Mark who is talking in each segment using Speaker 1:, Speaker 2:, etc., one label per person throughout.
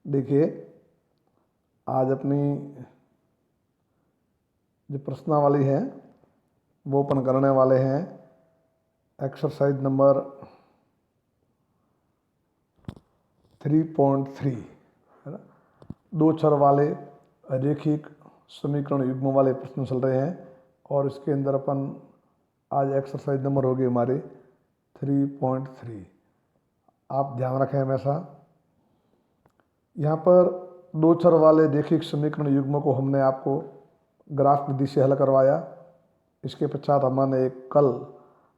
Speaker 1: देखिए, आज अपनी जो प्रश्नावली है वो ओपन करने वाले हैं। एक्सरसाइज नंबर 3.3 है ना। दो चर वाले रैखिक समीकरण युग्म वाले प्रश्न चल रहे हैं और इसके अंदर अपन आज एक्सरसाइज नंबर होगी हमारे 3.3। आप ध्यान रखें हमेशा, यहाँ पर दो चर वाले रैखिक समीकरण युग्म को हमने आपको ग्राफ विधि से हल करवाया। इसके पश्चात हमने एक कल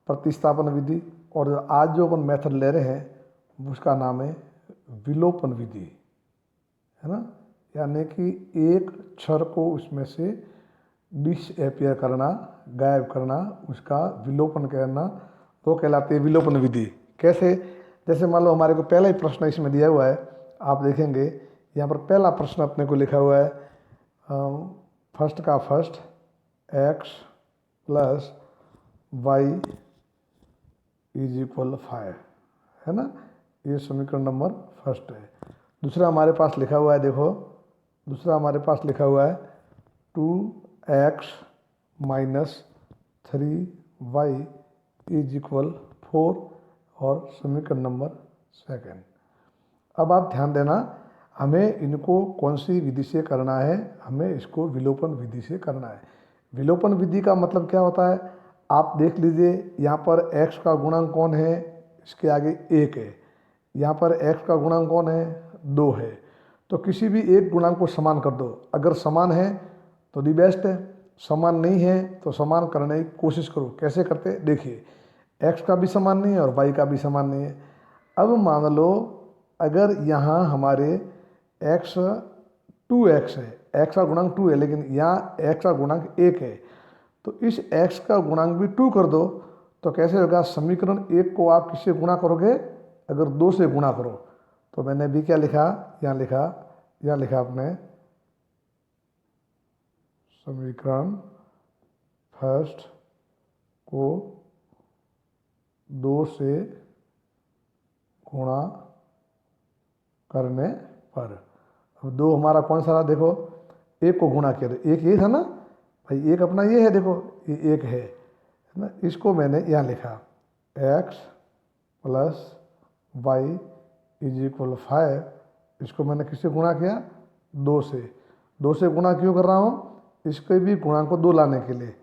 Speaker 1: प्रतिस्थापन विधि और आज जो अपन मेथड ले रहे हैं उसका नाम है विलोपन विधि, है ना। यानी कि एक चर को उसमें से डिसअपियर करना, गायब करना, उसका विलोपन करना, तो कहलाती है विलोपन विधि। कैसे? जैसे मान लो हमारे को पहला ही प्रश्न इसमें दिया हुआ है, आप देखेंगे यहाँ पर पहला प्रश्न अपने को लिखा हुआ है फर्स्ट का first x plus y is equal 5, है ना। ये समीकरण नंबर फर्स्ट है। दूसरा हमारे पास लिखा हुआ है, देखो दूसरा हमारे पास लिखा हुआ है 2x minus 3y is equal 4 और समीकरण नंबर सेकेंड। अब आप ध्यान देना, हमें इनको कौन सी विधि से करना है, हमें इसको विलोपन विधि से करना है। विलोपन विधि का मतलब क्या होता है, आप देख लीजिए यहाँ पर x का गुणांक कौन है, इसके आगे 1 है। यहाँ पर x का गुणांक कौन है, 2 है। तो किसी भी एक गुणांक को समान कर दो, अगर समान है तो दी बेस्ट है, समान नहीं है तो समान करने की कोशिश करो। कैसे करते, देखिए x का भी समान नहीं है और y का भी समान नहीं है। अब मान लो अगर यहाँ हमारे x 2x है, x का गुणांक 2 है, लेकिन यहाँ x का गुणांक 1 है, तो इस x का गुणांक भी 2 कर दो। तो कैसे होगा, समीकरण 1 को आप किससे गुणा करोगे, अगर 2 से गुणा करो। तो मैंने भी क्या लिखा, यहाँ लिखा आपने समीकरण फर्स्ट को 2 से गुणा करने पर। अब 2 हमारा कौन सा रहा, देखो 1 को गुणा किया तो 1 ये था ना भाई, 1 अपना ये है, देखो ये 1 है ना। इसको मैंने यहाँ लिखा x plus y is equal 5। इसको मैंने किससे गुणा किया, 2 से। 2 से गुणा क्यों कर रहा हूँ, इसके भी गुणांक को 2 लाने के लिए।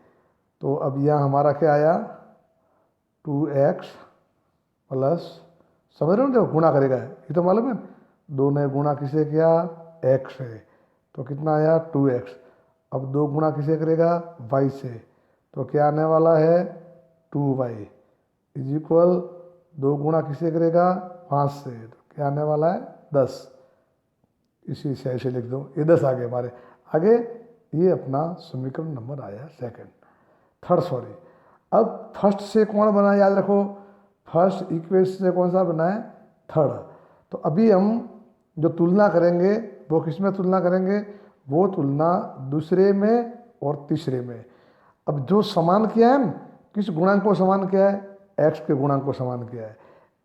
Speaker 1: तो अब यहाँ हमारा क्या आया 2x प्लस, समझ रहे हो, देखो गुणा करेगा ये तो मालूम है, 2 ने गुणा किसे किया, x है, तो कितना आया 2x। अब 2 गुणा किसे करेगा, y से, तो क्या आने वाला है 2y इज इक्वल 2 गुणा किसे करेगा 5 से, तो क्या आने वाला है 10। इसी से ऐसे लिख दो, ये 10 आ गए हमारे आगे। ये अपना समीकरण नंबर आया सेकंड, थर्ड सॉरी। अब फर्स्ट से कौन बना, याद रखो फर्स्ट इक्वेशन से कौन सा बना है, थर्ड। तो अभी हम जो तुलना करेंगे वो किस में तुलना करेंगे, वो तुलना दूसरे में और तीसरे में। अब जो समान किया है ना, किस गुणांक को समान किया है, x के गुणांक को समान किया है,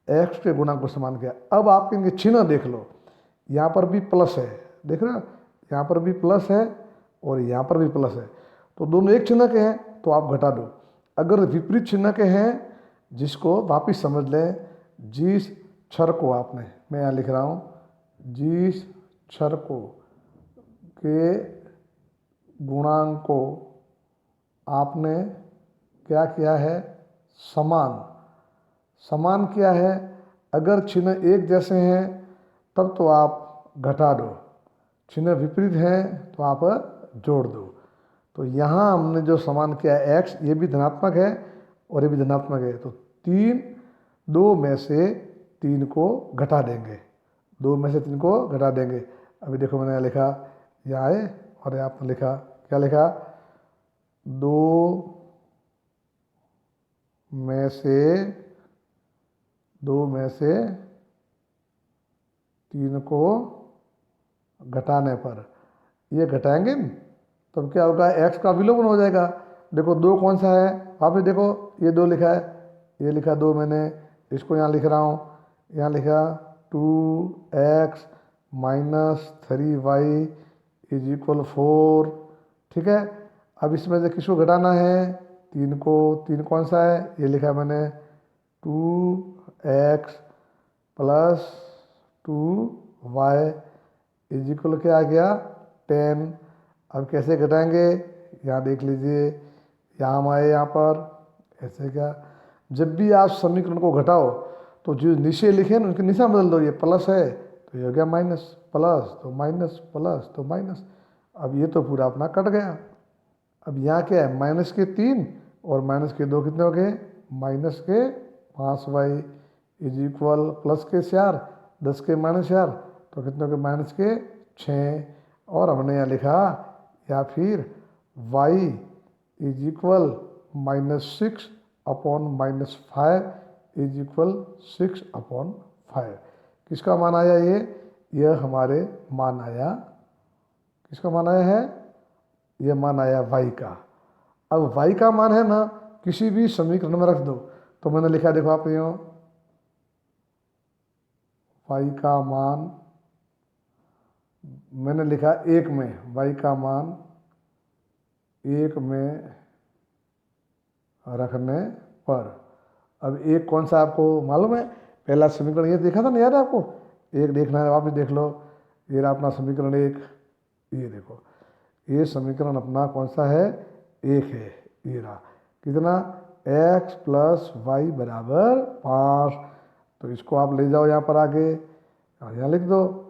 Speaker 1: x के गुणांक को समान किया। अब आप इनके चिन्ह देख लो, यहाँ पर भी प्लस है, देख रहे हो, यहाँ पर भी प्लस है और यहाँ पर भी प्लस है, तो दोनों एक चिन्ह के हैं तो आप घटा दो। अगर विपरीत चिन्ह के हैं, जिसको वापिस समझ लें, जिस छर को आपने, मैं यहाँ लिख रहा हूँ, जिस छर को के गुणांक को आपने क्या किया है, समान किया है। अगर चिन्ह एक जैसे हैं तब तो आप घटा दो, चिन्ह विपरीत हैं तो आप जोड़ दो। तो यहाँ हमने जो समान किया है x, ये भी धनात्मक है और ये भी धनात्मक है, तो 2 में से 3 को घटा देंगे, 2 में से 3 को घटा देंगे। अभी देखो मैंने लिखा यहाँ है और यहाँ पर लिखा, क्या लिखा, 2 में से 3 को घटाने पर, ये घटाएंगे तब क्या होगा, x का विलोपन हो जाएगा। देखो 2 कौन सा है, वापस देखो ये 2 लिखा है, ये लिखा 2 मैंने, इसको यहाँ लिख रहा हूँ, यहाँ लिखा 2x -3y इज इक्वल 4। ठीक है, अब इसमें से किसको घटाना है, 3 को। 3 कौन सा है, ये लिखा है मैंने 2x plus 2y is equal क्या आ गया 10। अब कैसे घटाएंगे, यहाँ देख लीजिए, यहाँ हम आए यहाँ पर ऐसे क्या, जब भी आप समीकरण को घटाओ तो जो नीचे लिखे ना उनके निशान बदल दो, ये प्लस है तो ये हो गया माइनस, प्लस तो माइनस, प्लस तो माइनस। अब ये तो पूरा अपना कट गया। अब यहाँ क्या है, माइनस के 3 और माइनस के 2 कितने हो गए, माइनस के 5y इज इक्वल प्लस के 4, 10 के -4 तो कितने हो गए, माइनस के 6। और हमने यहाँ लिखा या फिर y is equal -6 upon -5 is equal 6 upon 5। किसका मान आया ये, यह हमारे मान आया, किसका मान आया है, यह मान आया y का। अब y का मान है ना किसी भी समीकरण में रख दो, तो मैंने लिखा देखो आप यहाँ y का मान मैंने लिखा 1 में, y का मान 1 में रखने पर। अब 1 कौन सा आपको मालूम है, पहला समीकरण ये देखा था ना, याद है आपको, 1 देखना है वापस देख लो, ये रहा अपना समीकरण 1, ये देखो ये समीकरण अपना कौन सा है, 1 है, ये रहा कितना, x प्लस वाई बराबर 5। तो इसको आप ले जाओ यहाँ पर आगे और यहाँ लिख दो,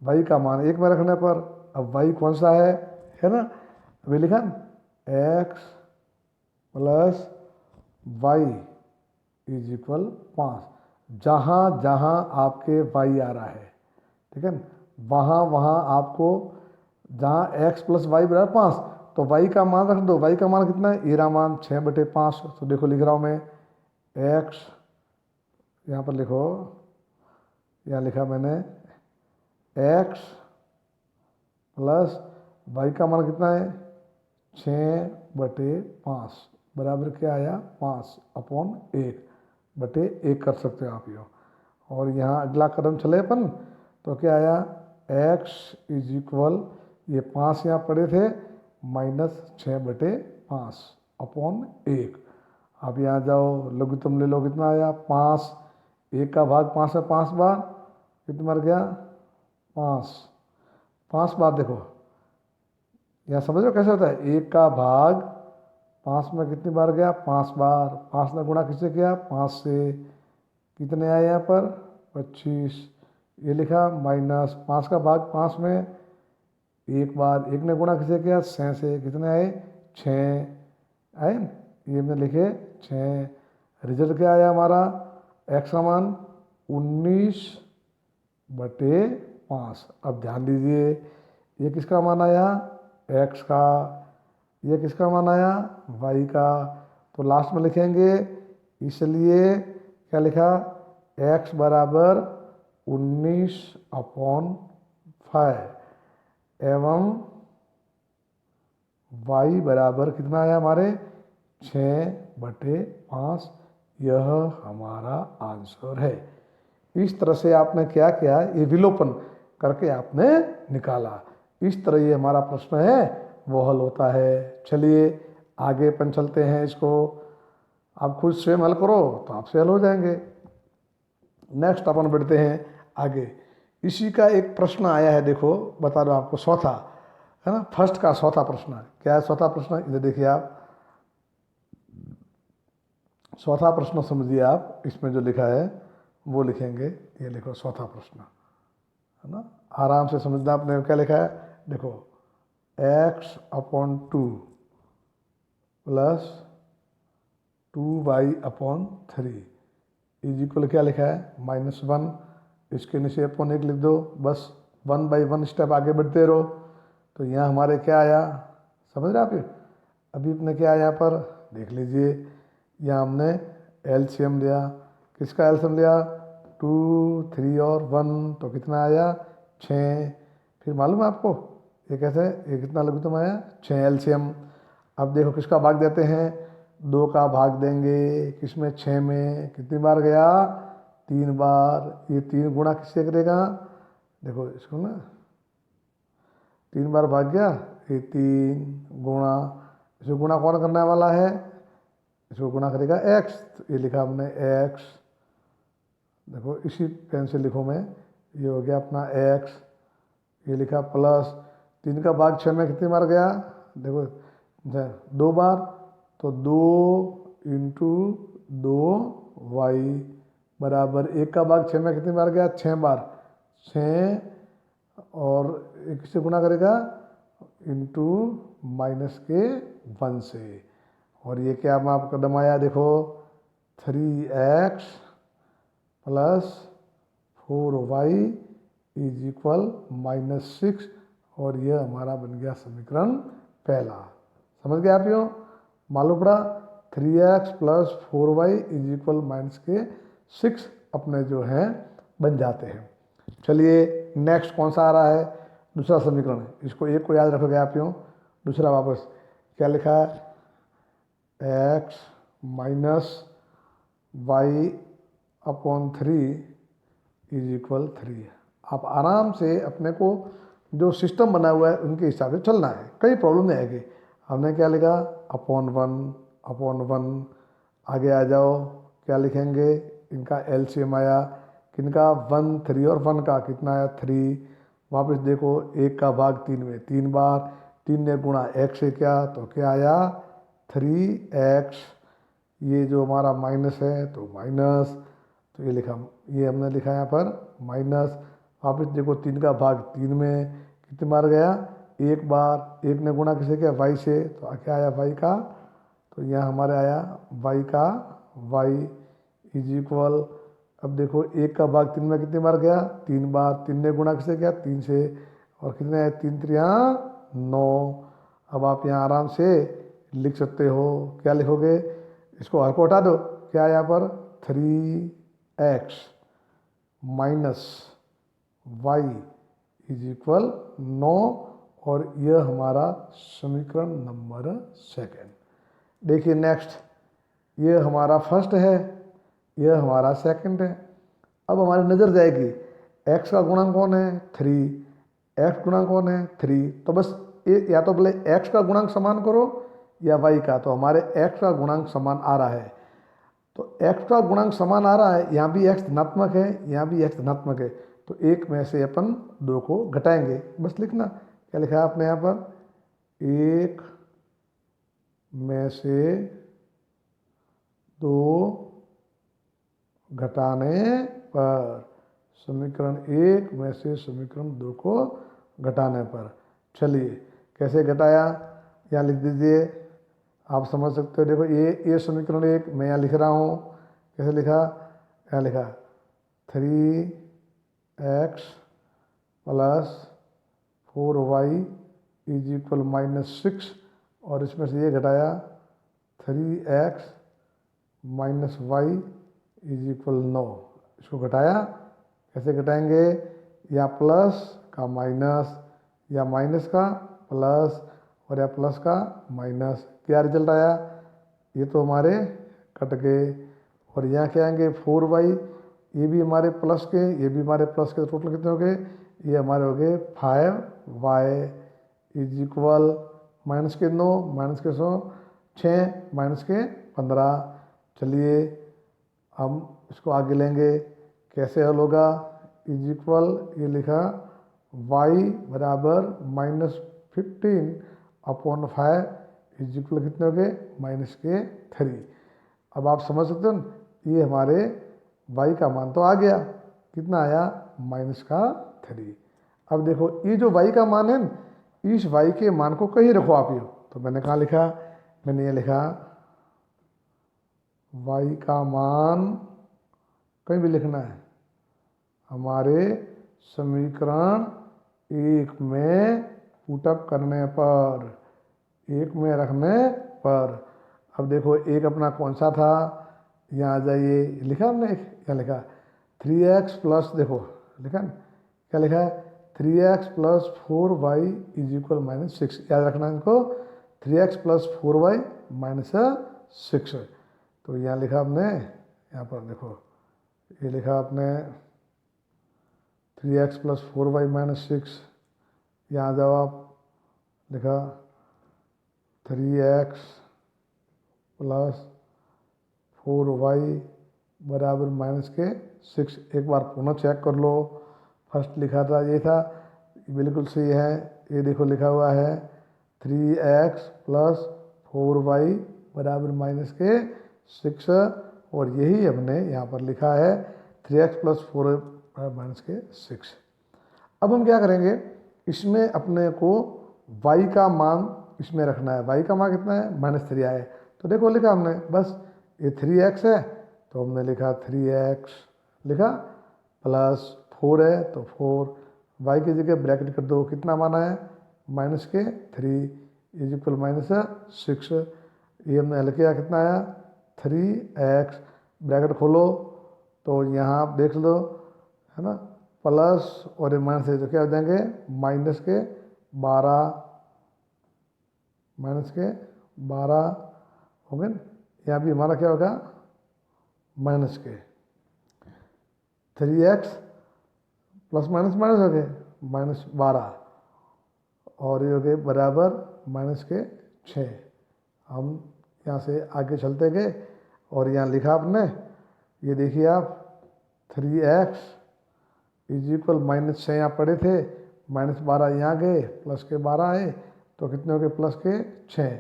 Speaker 1: y का मान 1 में रखने पर। अब y कौन सा है ना, अभी लिखा ना x plus y is equal 5। जहाँ जहाँ आपके y आ रहा है, ठीक है ना, वहाँ वहाँ आपको जहाँ x प्लस वाई बराबर 5 तो y का मान रख दो। y का मान कितना है, येरा मान 6/5। तो देखो लिख रहा हूँ मैं x, यहाँ पर लिखो, यहाँ लिखा मैंने x प्लस वाई का मान कितना है 6/5 बराबर क्या आया 5 अपॉन 1/1 कर सकते हो आप ये। और यहाँ अगला कदम चले अपन, तो क्या आया x इज इक्वल, ये 5 यहाँ पड़े थे, -6/5 अपॉन 1। अब यहाँ जाओ लघुत्तम ले लो, कितना आया 5, 1 का भाग 5 है 5 बार, कितना मर गया 5 बार। देखो यहाँ समझ लो कैसे होता है, 1 का भाग 5 में कितनी बार गया 5 बार, 5 ने गुणा किससे किया 5 से, कितने आए यहाँ पर 25। ये लिखा माइनस 5 का भाग 5 में 1 बार, 1 ने गुणा किससे किया 6 से, कितने आए 6 आए, ये में लिखे 6। रिजल्ट क्या आया हमारा, x का मान 19/5। अब ध्यान दीजिए, ये किसका मान आया x का, ये किसका मान आया y का। तो लास्ट में लिखेंगे, इसलिए क्या लिखा x बराबर 19/5 एवं y बराबर कितना आया हमारे 6/5। यह हमारा आंसर है। इस तरह से आपने क्या किया, ये विलोपन करके आपने निकाला। इस तरह ये हमारा प्रश्न है वो हल होता है। चलिए आगे अपन चलते हैं, इसको आप खुद स्वयं हल करो तो आपसे हल हो जाएंगे। नेक्स्ट अपन बढ़ते हैं आगे। इसी का एक प्रश्न आया है, देखो बता दो आपको, चौथा है ना, फर्स्ट का चौथा प्रश्न। क्या है चौथा प्रश्न, इधर देखिए आप, चौथा प्रश्न समझिए आप, इसमें जो लिखा है वो लिखेंगे। ये लिखो चौथा प्रश्न है ना, आराम से समझना। आपने क्या लिखा है देखो, x/2 plus 2y/3 is equal क्या लिखा है -1। इसके नीचे अपन 1 लिख दो, बस 1/1 स्टेप आगे बढ़ते रहो। तो यहाँ हमारे क्या आया, समझ रहे आप, अभी अपने क्या आया यहाँ पर देख लीजिए, यहाँ हमने एलसीएम लिया। किसका एलसीएम लिया 2, 3 और 1, तो कितना आया 6। फिर मालूम है आपको ये कैसे, ये कितना लघुत्तम आया 6 एलसीएम। अब देखो किसका भाग देते हैं, 2 का भाग देंगे किसमें 6 में, कितनी बार गया 3 बार। ये 3 गुणा किससे करेगा देखो इसको ना 3 बार भाग गया, ये 3 गुणा, इसको गुणा कौन करने वाला है, इसको गुणा करेगा x, तो ये लिखा हमने x, देखो इसी पेन से लिखो मैं, ये हो गया अपना x, ये लिखा प्लस 3 का भाग 6 में कितनी बार गया, देखो 2 बार, तो 2 इंटू 2y बराबर 1 का भाग 6 में कितनी बार गया, 6 बार, 6 और 1 से गुणा करेगा इंटू -1 से, और ये क्या आप कदम आया, देखो 3x plus 4y is equal -6, और यह हमारा बन गया समीकरण पहला। समझ गए आप, यूँ मालूम पड़ा 3x plus 4y is equal -6 अपने जो हैं बन जाते हैं। चलिए नेक्स्ट कौन सा आ रहा है, दूसरा समीकरण, इसको एक को याद रखोगे आप यूँ, दूसरा वापस क्या लिखा है, x minus y upon 3 is equal 3। आप आराम से अपने को जो सिस्टम बना हुआ है उनके हिसाब से चलना है, कई प्रॉब्लम नहीं आएगी। हमने क्या लिखा, अपॉन 1, आगे आ जाओ, क्या लिखेंगे, इनका एलसीएम आया, किनका 1 3 और 1 का कितना आया 3, वापस देखो 1 का भाग 3 में 3 बार, 3 ने गुणा x से क्या, तो क्या आया 3x, ये जो हमारा माइनस है तो माइनस, तो ये लिखा, ये हमने लिखा यहाँ पर माइनस, वापस देखो 3 का भाग 3 में कितनी बार गया, 1 बार, 1 ने गुणा किसे किया y से, तो क्या आया y का, तो यहाँ हमारे आया y का y इज इक्वल, अब देखो 1 का भाग 3 में कितनी बार गया, 3 बार, 3 ने गुणा किसे किया 3 से, और कितने आए 3 3 9। अब आप यहाँ आराम से लिख सकते हो, क्या लिखोगे, इसको हर को हटा दो, क्या यहाँ पर 3x minus Y is equal 9, और यह हमारा समीकरण नंबर 2। देखिए नेक्स्ट, ये हमारा फर्स्ट है, यह हमारा सेकंड है। अब हमारी नज़र जाएगी x का गुणांक कौन है 3, x गुणांक कौन है 3, तो बस या तो बोले x का गुणांक समान करो या y का, तो हमारे x का गुणांक समान आ रहा है, तो x का गुणांक समान आ रहा है, यहाँ भी x धनात्मक है, यहाँ भी x धनात्मक है, तो एक में से अपन 2 को घटाएंगे, बस लिखना, क्या लिखा है आपने यहाँ पर, एक में से 2 घटाने पर, समीकरण 1 में से समीकरण 2 को घटाने पर। चलिए कैसे घटाया, यहाँ लिख दीजिए, आप समझ सकते हो, देखो ये समीकरण 1 मैं यहाँ लिख रहा हूँ, कैसे लिखा, यहाँ लिखा 3x plus 4y is equal -6, और इसमें से ये घटाया 3x minus Y is equal 9, इसको घटाया, कैसे घटाएंगे, या प्लस का माइनस, या माइनस का प्लस, और या प्लस का माइनस, क्या रिजल्ट आया, ये तो हमारे कट गए, और यहाँ क्या आएंगे 4y, ये भी हमारे प्लस के, ये भी हमारे प्लस के, टोटल कितने हो गए, ये हमारे हो गए 5y इज इक्वल माइनस के 9, माइनस के 100 6, माइनस के 15। चलिए हम इसको आगे लेंगे, कैसे हल होगा, इज इक्वल, ये लिखा y बराबर -15 अपॉन 5 इज इक्वल कितने हो गए माइनस के 3। अब आप समझ सकते हो, ये हमारे y का मान तो आ गया, कितना आया माइनस का 3। अब देखो ये जो y का मान है, इस y के मान को कहीं रखो आप, ये तो मैंने कहाँ लिखा, मैंने ये लिखा y का मान कहीं भी लिखना है, हमारे समीकरण 1 में पुटअप करने पर, 1 में रखने पर। अब देखो एक अपना कौन सा था, यहाँ आ जाइए, लिखा हमने क्या लिखा 3x प्लस, देखो लिखा ना, क्या लिखा है 3x plus 4y is equal -6, याद रखना इनको, 3x प्लस 4y -6। तो यहाँ लिखा आपने, यहाँ पर देखो ये लिखा आपने 3x प्लस 4y माइनस 6, यहाँ जवाब लिखा 3x प्लस 4y बराबर माइनस के 6। एक बार पुनः चेक कर लो, फर्स्ट लिखा था ये था, बिल्कुल सही है। ये देखो लिखा हुआ है 3x प्लस 4y बराबर माइनस के 6, और यही हमने यहाँ पर लिखा है 3x प्लस 4y माइनस के 6। अब हम क्या करेंगे, इसमें अपने को y का मान इसमें रखना है। y का मान कितना है, -3 आए, तो देखो लिखा हमने, बस ये 3x है तो हमने लिखा 3x लिखा, प्लस 4 है तो 4, y की जगह ब्रैकेट कर दो, कितना माना है माइनस के 3 इज इक्वल -6। ये हमने हल किया, कितना आया 3x, ब्रैकेट खोलो तो यहाँ आप देख लो है ना, प्लस और ये माइनस है तो क्या हो जाएंगे -12 हो गए। यहाँ भी हमारा क्या होगा माइनस के 3x प्लस माइनस माइनस हो गए -12, और ये हो गए बराबर माइनस के 6। हम यहाँ से आगे चलते गए और यहाँ लिखा आपने, ये देखिए आप 3x इज इक्वल -6 यहाँ पड़े थे, -12 यहाँ गए, प्लस के 12 आए तो कितने हो गए प्लस के 6,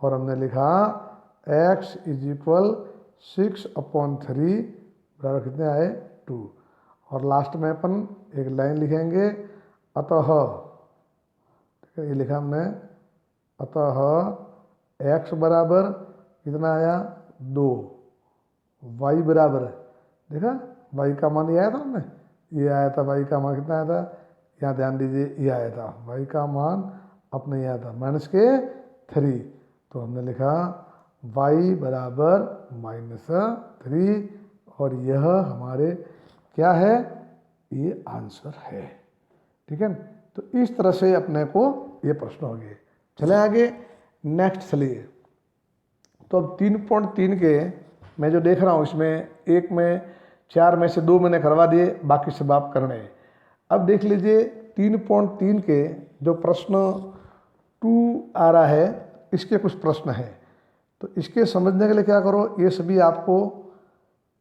Speaker 1: और हमने लिखा x इज इक्वल 6/3 बराबर कितने आए 2। और लास्ट में अपन एक लाइन लिखेंगे, अतः, ठीक है, ये लिखा हमने, अतः x बराबर कितना आया 2, y बराबर, देखा y का मान ये आया था हमने, ये आया था y का मान कितना आया था, यहाँ ध्यान दीजिए ये आया था y का मान अपने ये आया था -3, तो हमने लिखा y बराबर -3, और यह हमारे क्या है, ये आंसर है। ठीक है, तो इस तरह से अपने को ये प्रश्न हो गए। चले आगे नेक्स्ट चलिए। तो अब 3.3 के मैं जो देख रहा हूँ इसमें एक में 4 में से 2 मैंने करवा दिए, बाकी सब आप करने हैं। अब देख लीजिए 3.3 के जो प्रश्न 2 आ रहा है, इसके कुछ प्रश्न हैं। तो इसके समझने के लिए क्या करो, ये सभी आपको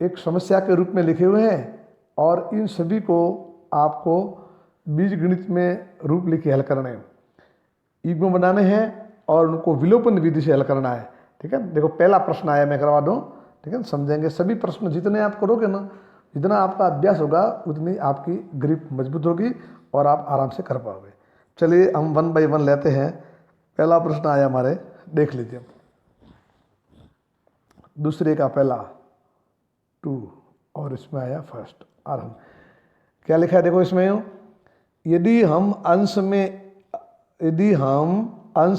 Speaker 1: एक समस्या के रूप में लिखे हुए हैं, और इन सभी को आपको बीजगणित में रूप लिखे हल करने हैं, युग्म बनाने हैं और उनको विलोपन विधि से हल करना है। ठीक है, देखो पहला प्रश्न आया, मैं करवा दूं। ठीक है, समझेंगे सभी प्रश्न, जितने आप करोगे ना, जितना आपका अभ्यास होगा उतनी आपकी ग्रिप मजबूत होगी और आप आराम से कर पाओगे। चलिए हम 1 बाय 1 लेते हैं। पहला प्रश्न आया हमारे, देख लीजिए, दूसरे का पहला 2 और इसमें आया फर्स्ट। और हम क्या लिखा है देखो इसमें, यदि हम अंश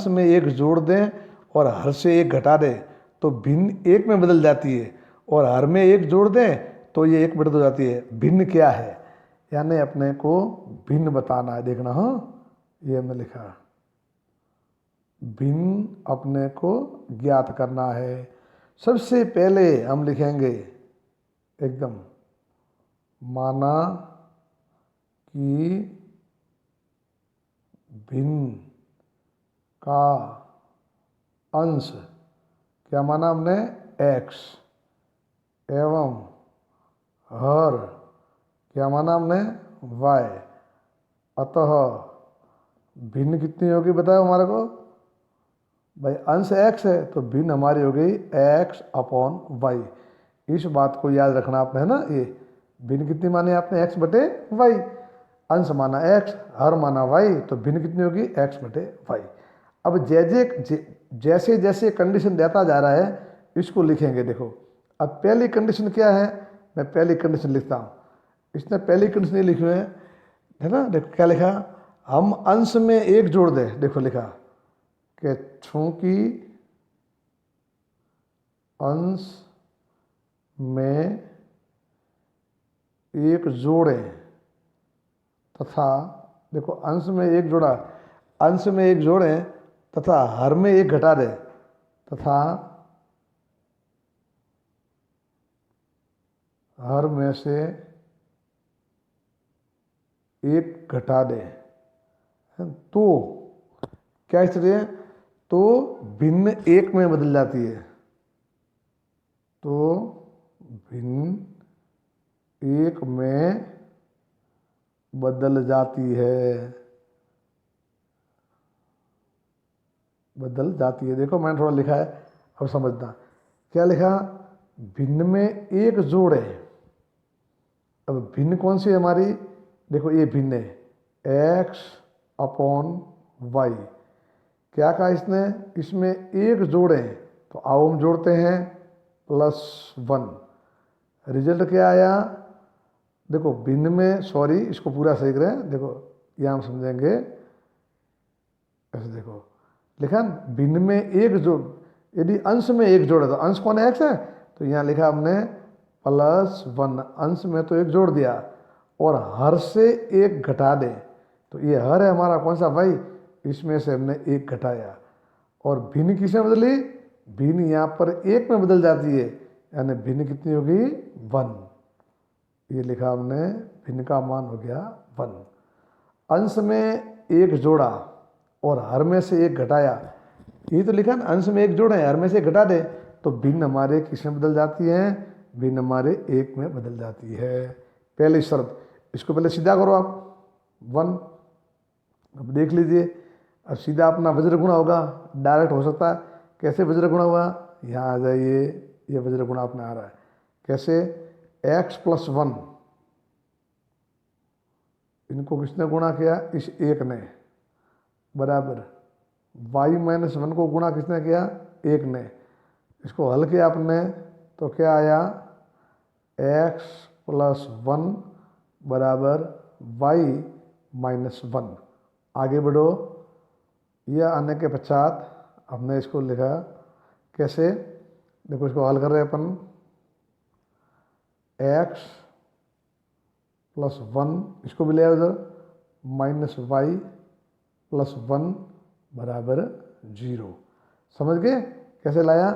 Speaker 1: में 1 जोड़ दें और हर से 1 घटा दें तो भिन्न 1 में बदल जाती है, और हर में 1 जोड़ दें तो ये 1 बदल जाती है। भिन्न क्या है, यानी अपने को भिन्न बताना है, देखना। हाँ, ये हमने लिखा, भिन्न अपने को ज्ञात करना है। सबसे पहले हम लिखेंगे एकदम, माना कि भिन्न का अंश, क्या माना हमने x, एवं हर क्या माना हमने y, अतः भिन्न कितनी होगी बताओ हमारे को, भाई अंश x है तो भिन्न हमारी हो गई x/y। इस बात को याद रखना आपने, है ना। ये भिन्न कितनी मानी आपने x/y, अंश माना x, हर माना y, तो भिन्न कितनी होगी x/y। अब जैसे जैसे कंडीशन देता जा रहा है इसको लिखेंगे। देखो अब पहली कंडीशन क्या है, मैं पहली कंडीशन लिखता हूँ, इसने पहली कंडीशन नहीं लिखी है ना। देखो क्या लिखा, हम अंश में 1 जोड़ दें। देखो लिखा कि चूंकि अंश में 1 जोड़ें तथा, देखो अंश में 1 जोड़ा, अंश में 1 जोड़ें तथा हर में 1 घटा दें, तथा हर में से एक घटा दें, तो क्या स्थिति है, तो भिन्न एक में बदल जाती है, तो भिन्न एक में बदल जाती है, बदल जाती है। देखो मैंने थोड़ा लिखा है, अब समझना। क्या लिखा, भिन्न में एक जोड़ है। अब भिन्न कौन सी है हमारी, देखो ये भिन्न है x अपॉन वाई। क्या कहा इसने, इसमें एक जोड़ है, तो आओ हम जोड़ते हैं, +1। रिजल्ट क्या आया, देखो भिन्न में, सॉरी इसको पूरा सही करें, देखो यहाँ हम समझेंगे ऐसे। देखो लिखा न, भिन्न में एक जोड़, यदि अंश में एक जोड़ है तो अंश कौन है, x है, तो यहाँ लिखा हमने +1। अंश में तो एक जोड़ दिया, और हर से एक घटा दें, तो ये हर है हमारा कौन सा भाई, इसमें से हमने एक घटाया। और भिन्न किसमें बदली, भिन्न यहाँ पर एक में बदल जाती है, यानी भिन्न कितनी होगी, 1। ये लिखा हमने, भिन्न का मान हो गया 1। अंश में एक जोड़ा और हर में से एक घटाया, ये तो लिखा ना, अंश में एक जोड़े हर में से एक घटा दे, तो भिन्न हमारे किसमें बदल जाती है, भिन्न हमारे एक में बदल जाती है। पहली शर्त, इसको पहले सीधा करो आप, 1। अब देख लीजिए, अब सीधा अपना वज्र गुणा होगा, डायरेक्ट हो सकता है। कैसे वज्र गुणा हुआ, यहाँ आ जाइए, ये वज्र गुणा अपने आ रहा है, कैसे, x+1, इनको किसने गुणा किया, इस एक ने, बराबर y-1 को गुणा किसने किया, एक ने। इसको हल किया आपने, तो क्या आया, x+1 बराबर y-1। आगे बढ़ो, यह आने के पश्चात हमने इसको लिखा कैसे, देखो इसको हल कर रहे हैं अपन, x+1, इसको भी ले आओ उधर, -y+1 बराबर 0। समझ गए कैसे लाया,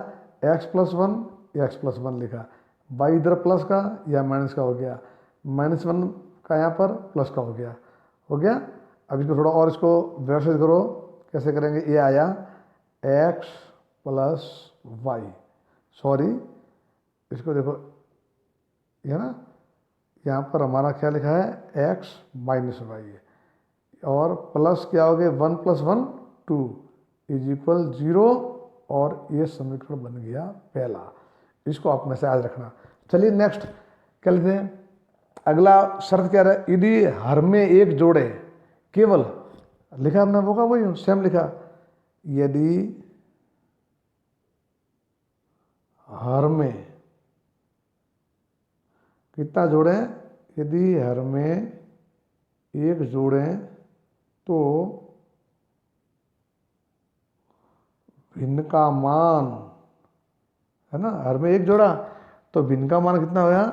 Speaker 1: x+1, x+1 लिखा, y इधर प्लस का या माइनस का हो गया, -1 का यहाँ पर प्लस का हो गया, हो गया। अब इसको थोड़ा और इसको व्यवस्थित करो, कैसे करेंगे, ये आया x+y, सॉरी इसको देखो, ये ना, यहाँ पर हमारा क्या लिखा है, x-y है, और प्लस क्या हो गया, 1 + 1 2 = 0, और ये समीकरण बन गया पहला। इसको आप में से आज रखना। चलिए नेक्स्ट क्या लिखते हैं, अगला शर्त क्या है, यदि हर में एक जोड़े, केवल लिखा हमने वो का वही सेम लिखा, यदि हर में कितना जोड़े, यदि हर में एक जोड़े तो भिन्न का मान, है ना, हर में एक जोड़ा तो भिन्न का मान कितना होगा,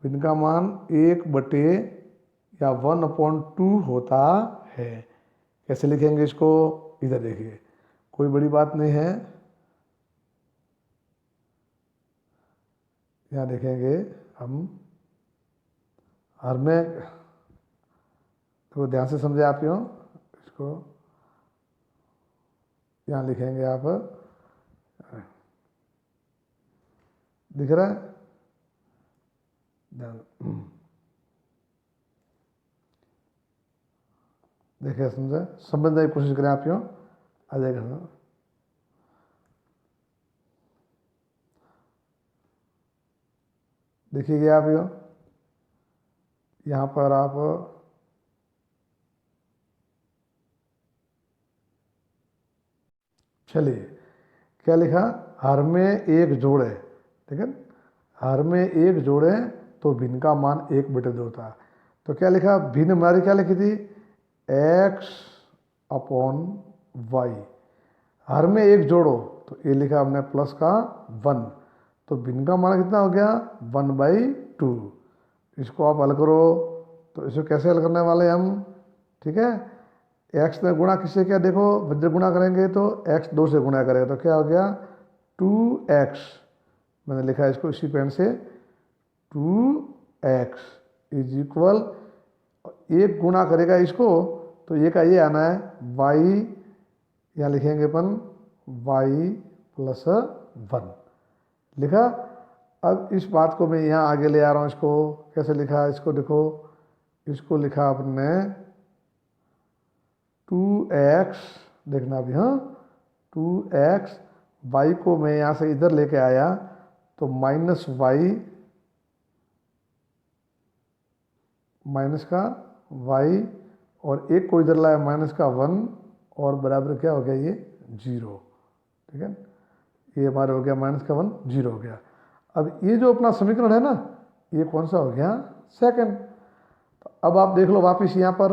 Speaker 1: भिन्न का मान 1/2 होता है। कैसे लिखेंगे इसको, इधर देखिए, कोई बड़ी बात नहीं है, यहाँ देखेंगे हम, हर में, तो ध्यान से समझे आप, यूँ इसको यहाँ लिखेंगे आप, दिख रहा है, देखिए समझे, समझने की कोशिश करें आप, यूँ आ जाएगा। देखिए आप यूँ, यहाँ पर आप चलिए क्या लिखा, हर में एक जोड़ है, ठीक है, हर में एक जोड़ है तो भिन्न का मान 1/2 होता है। तो क्या लिखा, भिन्न हमारी क्या लिखी थी, x/y, हर में एक जोड़ो, तो ये लिखा हमने प्लस का 1, तो भिन्न का मान कितना हो गया, 1/2। इसको आप हल करो, तो इसको कैसे हल करने वाले हम, ठीक है, x में गुणा किससे किया, देखो वज्र गुणा करेंगे तो x 2 से गुणा करेगा, तो क्या हो गया, 2x, मैंने लिखा है इसको इसी पेन से, 2x = एक गुणा करेगा इसको तो ये का ये आना है y, यहाँ लिखेंगे अपन y प्लस 1 लिखा। अब इस बात को मैं यहाँ आगे ले आ रहा हूँ, इसको कैसे लिखा, इसको देखो, इसको लिखा आपने 2x, देखना अभी, हाँ 2x, y को मैं यहाँ से इधर लेके आया तो माइनस वाई, माइनस का y, और एक को इधर लाया माइनस का 1, और बराबर क्या हो गया ये 0, ठीक है। ये हमारे हो गया माइनस का 1, 0 हो गया। अब ये जो अपना समीकरण है ना, ये कौन सा हो गया, सेकंड। तो अब आप देख लो वापस यहाँ पर,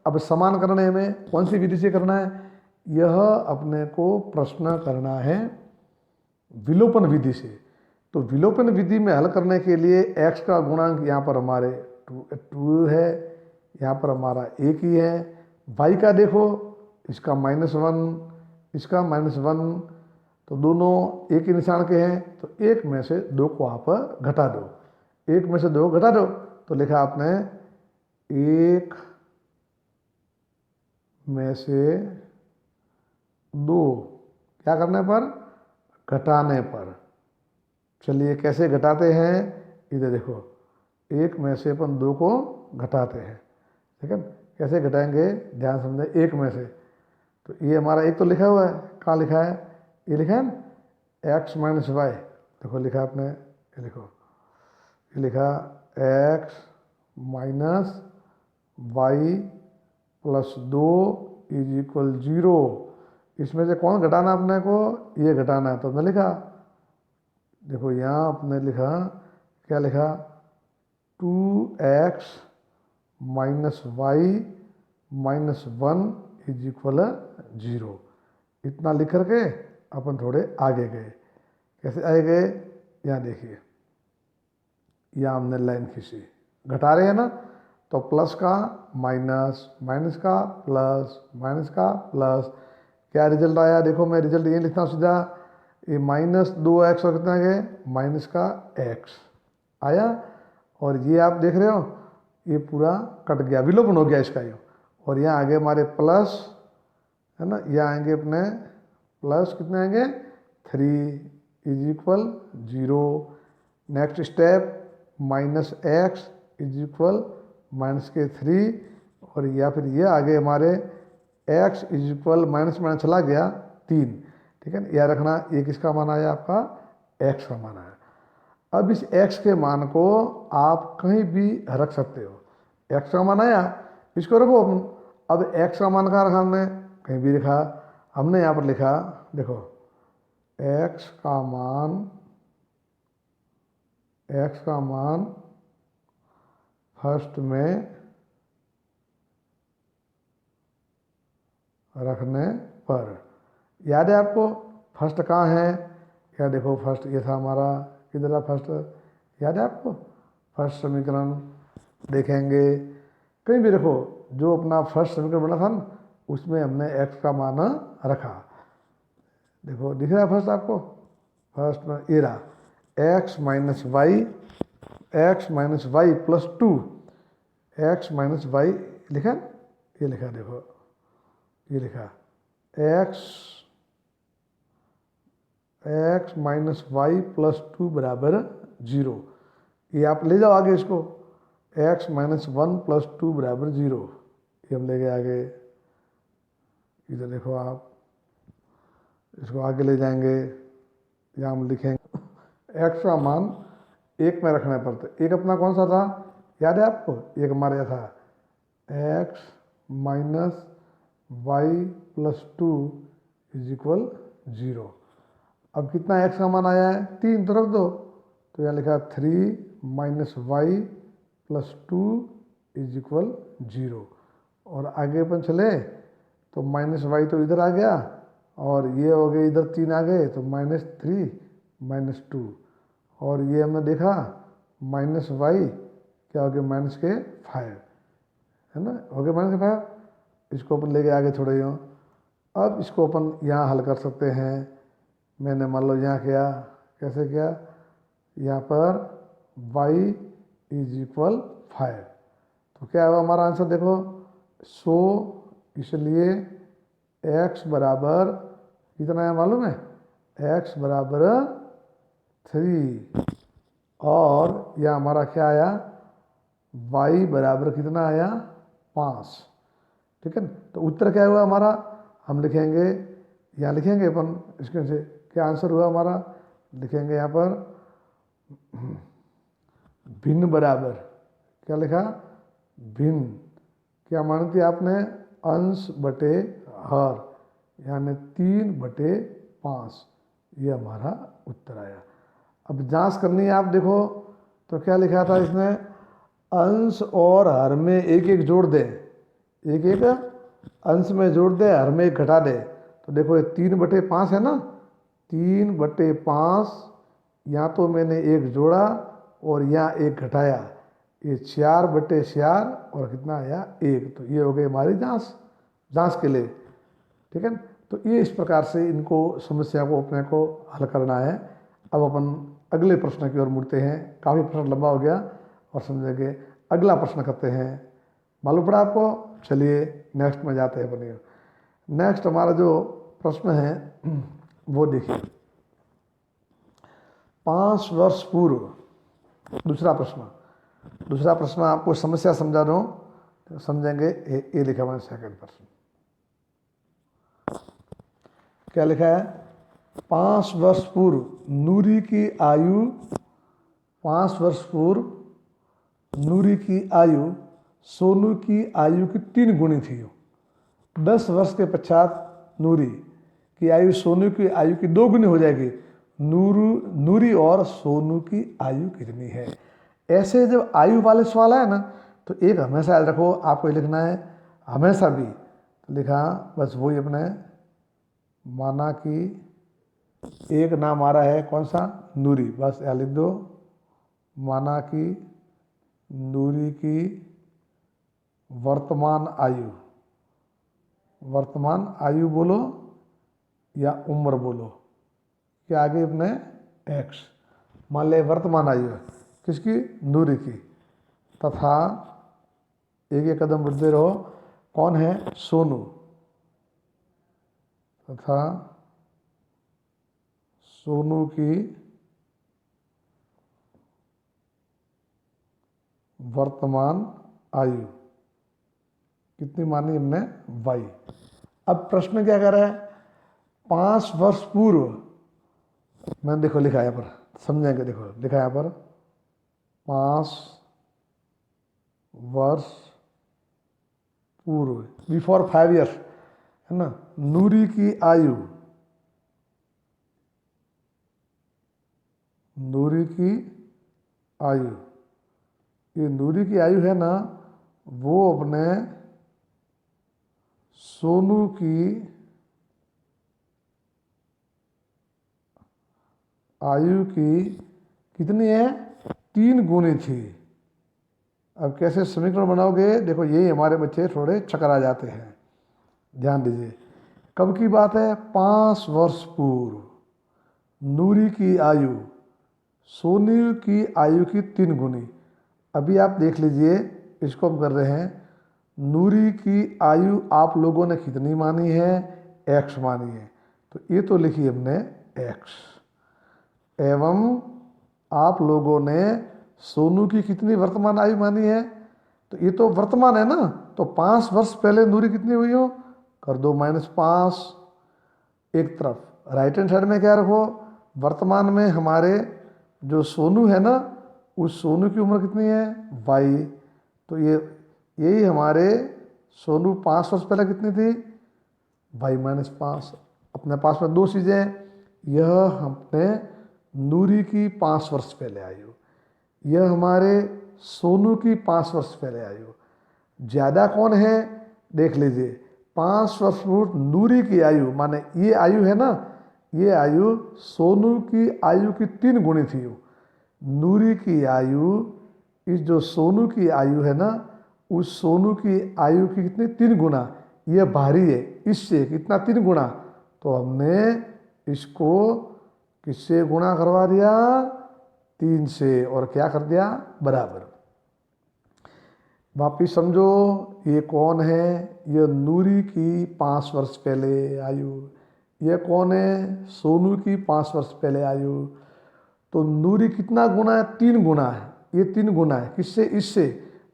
Speaker 1: अब समान करने में कौन सी विधि से करना है, यह अपने को प्रश्न करना है विलोपन विधि से। तो विलोपन विधि में हल करने के लिए x का गुणांक यहाँ पर हमारे 2 है, यहाँ पर हमारा 1 ही है। y का देखो, इसका -1, इसका -1, तो दोनों एक ही निशान के हैं, तो एक में से 2 को आप घटा दो, एक में से 2 घटा दो, तो लिखा आपने 1 में से 2, क्या करने पर, घटाने पर। चलिए कैसे घटाते हैं, इधर देखो, 1 में से अपन 2 को घटाते हैं, ठीक है। कैसे घटाएंगे ध्यान समझे, 1 में से, तो ये हमारा 1 तो लिखा हुआ है, कहाँ लिखा है, ये लिखा है ना x माइनस वाई, देखो लिखा आपने, ये लिखो, ये लिखा x minus y plus 2 is equal 0। इसमें से कौन घटाना अपने को, ये घटाना है, तो हमने लिखा, देखो यहाँ आपने लिखा, क्या लिखा, 2x minus y minus 1 is equal 0। इतना लिख करके अपन थोड़े आगे गए। कैसे आगे गए, यहाँ देखिए, यहाँ हमने लाइन खींची, घटा रहे हैं ना, तो प्लस का माइनस, माइनस का प्लस, माइनस का प्लस, क्या रिजल्ट आया, देखो मैं रिजल्ट ये लिखता हूँ सीधा, ये -2x और कितना गए, माइनस का x आया, और ये आप देख रहे हो ये पूरा कट गया, विलोपन हो गया इसका ये, और यहाँ आगे हमारे प्लस है ना, यहाँ आएंगे अपने प्लस, कितने आएंगे 3 is equal 0। Next step -x is equal -3, और या फिर ये आगे हमारे x is equal minus minus चला गया 3, ठीक है। यह रखना, ये किसका मान आया, आपका x का मान आया। अब इस x के मान को आप कहीं भी रख सकते हो, x का मान आया, इसको रखो। अब x का मान कहाँ रखा हमने, कहीं भी लिखा, हमने यहाँ पर लिखा, देखो x का मान फर्स्ट में रखने पर, याद है आपको फर्स्ट कहाँ है, क्या देखो फर्स्ट ये था हमारा, किधर था फर्स्ट, याद है आपको, फर्स्ट समीकरण देखेंगे, कहीं भी रखो, जो अपना फर्स्ट समीकरण बना था ना, उसमें हमने x का मान रखा। देखो दिख रहा है फर्स्ट आपको, फर्स्ट में ये रहा x minus y plus 2, x minus y लिखा, ये लिखा, देखो ये लिखा x माइनस वाई प्लस 2 बराबर 0। ये आप ले जाओ आगे इसको, x माइनस 1 प्लस 2 बराबर 0, ये हम ले गए आगे। इधर देखो आप, इसको आगे ले जाएंगे, यहाँ हम लिखेंगे x का मान 1 में रखने पर, तो एक अपना कौन सा था, याद है आपको, एक हमारे यहाँ था x minus y plus 2 is equal 0। अब कितना x का मान आया है, 3, तो रख दो, तो यहाँ लिखा 3 minus y plus 2 is equal 0, और आगे अपन चले तो माइनस वाई तो इधर आ गया, और ये हो गए इधर 3 आ गए, तो -3 -2, और ये हमने देखा माइनस वाई क्या हो गया, -5 है ना, हो गया -5। इसको अपन लेके आगे थोड़े यूँ, अब इसको अपन यहाँ हल कर सकते हैं। मैंने मान लो यहाँ किया, कैसे किया, यहाँ पर y इज इक्वल 5, तो क्या हुआ हमारा आंसर देखो 100, इसलिए x बराबर कितना है मालूम है, x बराबर 3, और यह हमारा क्या आया, y बराबर कितना आया 5। ठीक है, तो उत्तर क्या हुआ हमारा, हम लिखेंगे, यहाँ लिखेंगे अपन इसके से क्या आंसर हुआ हमारा, लिखेंगे यहाँ पर भिन्न बराबर, क्या लिखा, भिन्न, क्या मानी थी आपने, अंश बटे हर, यानी 3/5, ये हमारा उत्तर आया। अब जांच करनी है, आप देखो तो क्या लिखा था इसने, अंश और हर में एक एक जोड़ दे, एक एक अंश में जोड़ दे, हर में एक घटा दे। तो देखो ये 3/5 है ना, 3/5, यहाँ तो मैंने एक जोड़ा और यहाँ एक घटाया, ये 4/4 और कितना आया 1। तो ये हो गई हमारी जांच के लिए। ठीक है, तो ये इस प्रकार से इनको समस्या को अपने को हल करना है। अब अपन अगले प्रश्न की ओर मुड़ते हैं, काफ़ी प्रश्न लंबा हो गया और समझेंगे, अगला प्रश्न करते हैं, मालूम पड़ा आपको। चलिए नेक्स्ट में जाते हैं बनिए। नेक्स्ट हमारा जो प्रश्न है वो देखिए, 5 वर्ष पूर्व, दूसरा प्रश्न आपको समस्या समझा रहा हूँ, समझेंगे। ये लिखा हुआ है सेकंड प्रश्न, क्या लिखा है, 5 वर्ष पूर्व नूरी की आयु, 5 वर्ष पूर्व नूरी की आयु सोनू की आयु की 3 गुनी थी। 10 वर्ष के पश्चात नूरी की आयु सोनू की आयु की 2 गुनी हो जाएगी। नूरी और सोनू की आयु कितनी है। ऐसे जब आयु वाले सवाल है ना, तो एक हमेशा याद रखो, आपको लिखना है हमेशा भी, तो लिखा बस वही अपने, माना कि एक नाम आ रहा है कौन सा, नूरी, बस यहाँ लिख दो, माना कि नूरी की वर्तमान आयु बोलो या उम्र बोलो, कि आगे अपने x, मान ले वर्तमान आयु है किसकी, नूरी की, तथा एक कदम बढ़ते रहो, कौन है, सोनू, तथा सोनू की वर्तमान आयु कितनी मानी हमने, y। अब प्रश्न क्या कर रहा है, 5 वर्ष पूर्व, मैंने देखो लिखा यहाँ पर, समझेंगे, देखो लिखा यहाँ पर 5 वर्ष पूर्व, बिफोर 5 ईयर्स, है ना, नूरी की आयु, ये नूरी की आयु है ना, वो अपने सोनू की आयु की कितनी है, 3 गुनी थी। अब कैसे समीकरण बनाओगे, देखो यही हमारे बच्चे थोड़े चकरा जाते हैं, ध्यान दीजिए। कब की बात है, 5 वर्ष पूर्व नूरी की आयु सोनू की आयु की 3 गुनी। अभी आप देख लीजिए, इसको हम कर रहे हैं, नूरी की आयु आप लोगों ने कितनी मानी है, x मानी है, तो ये तो लिखी हमने x, एवं आप लोगों ने सोनू की कितनी वर्तमान आयु मानी है, तो ये तो वर्तमान है ना, तो 5 वर्ष पहले नूरी कितनी हुई हो, कर दो -5, एक तरफ राइट हैंड साइड में क्या रखो, वर्तमान में हमारे जो सोनू है ना, उस सोनू की उम्र कितनी है, y। तो यही हमारे सोनू 5 वर्ष पहले कितनी थी, y - 5। अपने पास में 2 चीज़ें हैं, यह हमने नूरी की 5 वर्ष पहले आयु, यह हमारे सोनू की 5 वर्ष पहले आयु। ज़्यादा कौन है, देख लीजिए, 5 वर्ष पूर्व नूरी की आयु, माने ये आयु है ना, ये आयु सोनू की आयु की 3 गुनी थी। नूरी की आयु, इस जो सोनू की आयु है ना, उस सोनू की आयु की कितनी, 3 गुना, ये भारी है, इससे कितना 3 गुना, तो हमने इसको किससे गुणा करवा दिया, 3 से, और क्या कर दिया, बराबर। वापिस समझो, ये कौन है? ये नूरी की 5 वर्ष पहले आयु। ये कौन है? सोनू की 5 वर्ष पहले आयु। तो नूरी कितना गुना है? 3 गुना है। ये 3 गुना है किससे? इससे।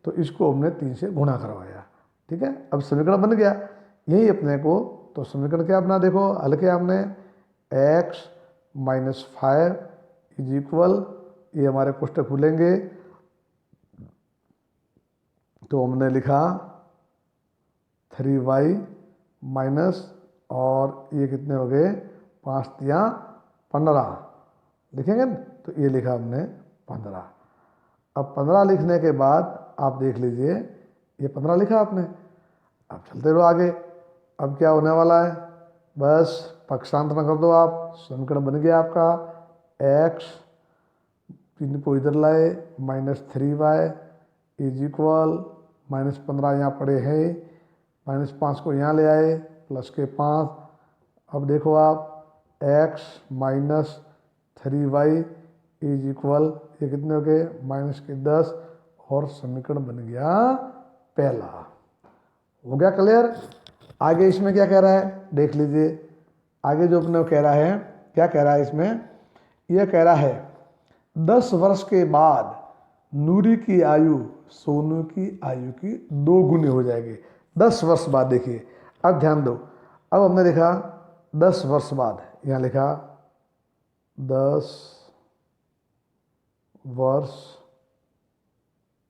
Speaker 1: तो इसको हमने 3 से गुना करवाया। ठीक है, अब समीकरण बन गया यही अपने को। तो समीकरण क्या अपना देखो, हल किया हमने, x माइनस 5 इज इक्वल, ये हमारे कोष्टक खुलेंगे तो हमने लिखा 3y माइनस, और ये कितने हो गए? 5 या 15 लिखेंगे ना, तो ये लिखा हमने 15। अब 15 लिखने के बाद आप देख लीजिए, ये 15 लिखा आपने। अब चलते रहो आगे। अब क्या होने वाला है? बस पक्षांतर कर दो आप, समीकरण बन गया आपका x, इनको इधर लाए, minus 3y is equal, minus 15 यहाँ पड़े हैं, माइनस 5 को यहाँ ले आए, प्लस के 5। अब देखो आप, x minus 3y is equal, ये कितने हो गए? माइनस के 10, और समीकरण बन गया पहला। हो गया क्लियर? आगे इसमें क्या कह रहा है देख लीजिए। आगे जो अपने कह रहा है, क्या कह रहा है इसमें? यह कह रहा है 10 वर्ष के बाद नूरी की आयु सोनू की आयु की 2 गुनी हो जाएगी। 10 वर्ष बाद। देखिए अब ध्यान दो, अब हमने लिखा 10 वर्ष बाद, यहाँ लिखा 10 वर्ष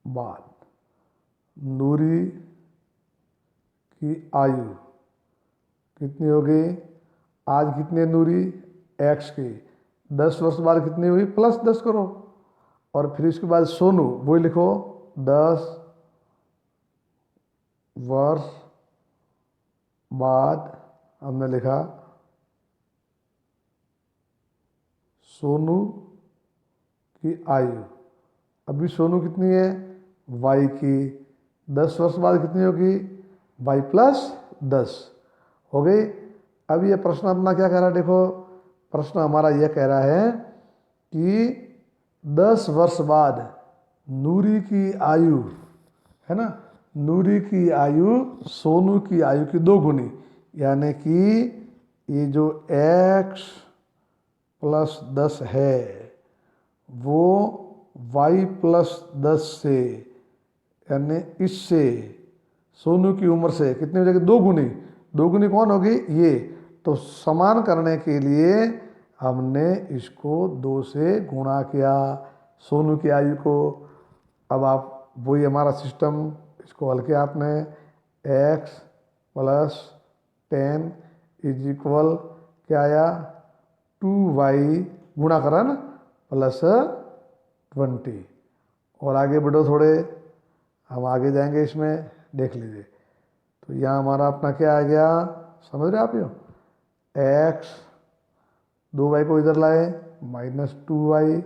Speaker 1: बाद नूरी की आयु कितनी होगी? आज कितनी नूरी? x की। 10 वर्ष बाद कितनी हुई? प्लस 10 करो, और फिर इसके बाद सोनू, वही लिखो 10 वर्ष बाद हमने लिखा सोनू की आयु। अभी सोनू कितनी है? y की। 10 वर्ष बाद कितनी होगी? y प्लस 10 हो गई। अब ये प्रश्न अपना क्या कह रहा है? देखो प्रश्न हमारा यह कह रहा है कि 10 वर्ष बाद नूरी की आयु, है ना, नूरी की आयु सोनू की आयु की 2 गुनी, यानी कि ये जो x प्लस 10 है वो y प्लस 10 से, यानी इससे सोनू की उम्र से कितनी हो जाएगी? 2 गुनी। 2 गुनी कौन होगी? ये। तो समान करने के लिए हमने इसको 2 से गुणा किया सोनू की आयु को। अब आप वही हमारा सिस्टम, इसको हल किया आपने, x प्लस 10 इज इक्वल क्या आया? 2y गुणा करा ना, प्लस 20। और आगे बढ़ो थोड़े, हम आगे जाएंगे इसमें, देख लीजिए। तो यहाँ हमारा अपना क्या आ गया? समझ रहे आप? यो x 2y को इधर लाए, माइनस 2y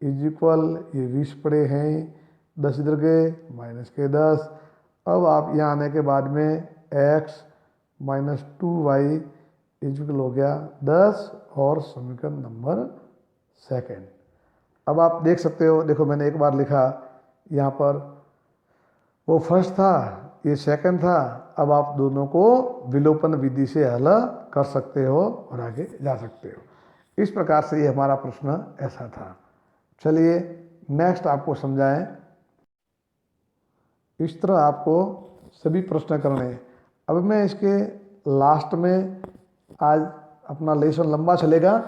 Speaker 1: इज इक्वल, ये 20 पड़े हैं, 10 इधर गए, माइनस के 10। अब आप यहाँ आने के बाद में x minus 2y is equal हो गया 10, और समीकरण नंबर 2। अब आप देख सकते हो, देखो मैंने एक बार लिखा यहाँ पर, वो फर्स्ट था, ये सेकंड था। अब आप दोनों को विलोपन विधि से हल कर सकते हो और आगे जा सकते हो। इस प्रकार से ये हमारा प्रश्न ऐसा था। चलिए नेक्स्ट आपको समझाएं। इस तरह आपको सभी प्रश्न करने हैं। अब मैं इसके लास्ट में, आज अपना लेसन लंबा चलेगा,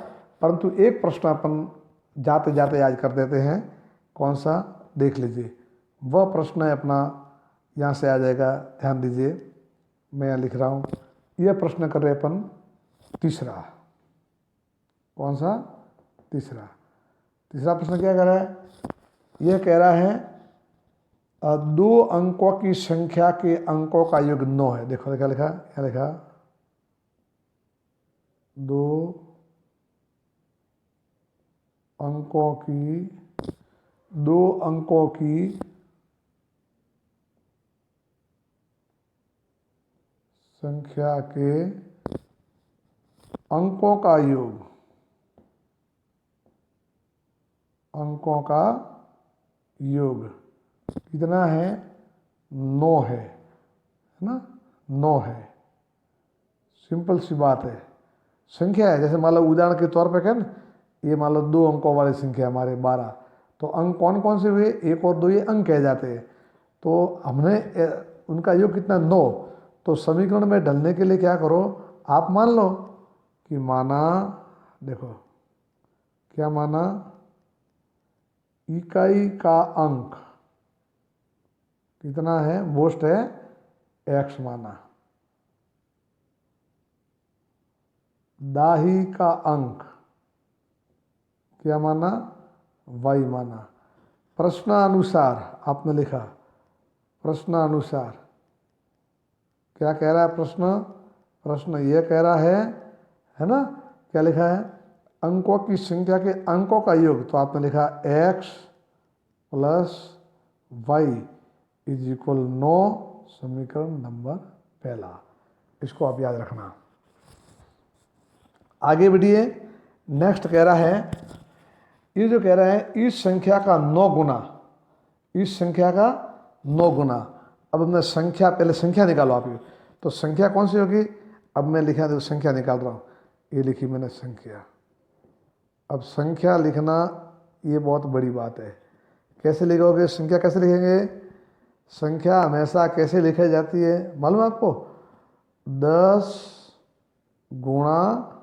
Speaker 1: परंतु एक प्रश्न अपन जाते जाते आज कर देते हैं। कौन सा? देख लीजिए। वह प्रश्न है अपना, यहाँ से आ जाएगा, ध्यान दीजिए, मैं यहाँ लिख रहा हूँ। यह प्रश्न कर रहे अपन तीसरा। कौन सा? तीसरा। तीसरा प्रश्न क्या कह रहा है? यह कह रहा है 2 अंकों की संख्या के अंकों का योग 9 है। देखो क्या लिखा? क्या लिखा? 2 अंकों की संख्या के अंकों का योग, अंकों का योग कितना है? 9 है ना, 9 है। सिंपल सी बात है, संख्या है। जैसे मान लो उदाहरण के तौर पे कहें, ये मान लो 2 अंकों वाली संख्या हमारे 12, तो अंक कौन कौन से हुए, 1 और 2 ये अंक कहे जाते हैं। तो हमने उनका योग कितना, 9। तो समीकरण में ढलने के लिए क्या करो, आप मान लो कि माना, देखो क्या माना, इकाई का अंक कितना है, मोस्ट है x माना, दाही का अंक क्या माना, y माना। प्रश्नानुसार आपने लिखा, प्रश्नानुसार क्या कह रहा है प्रश्न ये कह रहा है ना, क्या लिखा है, अंकों की संख्या के अंकों का योग। तो आपने लिखा x plus y is equal 9, समीकरण नंबर पहला। इसको आप याद रखना। आगे बढ़िए, नेक्स्ट कह रहा है, ये जो कह रहा है इस संख्या का 9 गुना, इस संख्या का 9 गुना। अब मैं संख्या, पहले संख्या निकालो आप। तो संख्या कौन सी होगी, अब मैं लिखा तो संख्या निकाल रहा हूँ, ये लिखी मैंने संख्या। अब संख्या लिखना ये बहुत बड़ी बात है। कैसे लिखोगे संख्या, कैसे लिखेंगे, संख्या हमेशा कैसे लिखी जाती है मालूम है आपको, 10 गुणा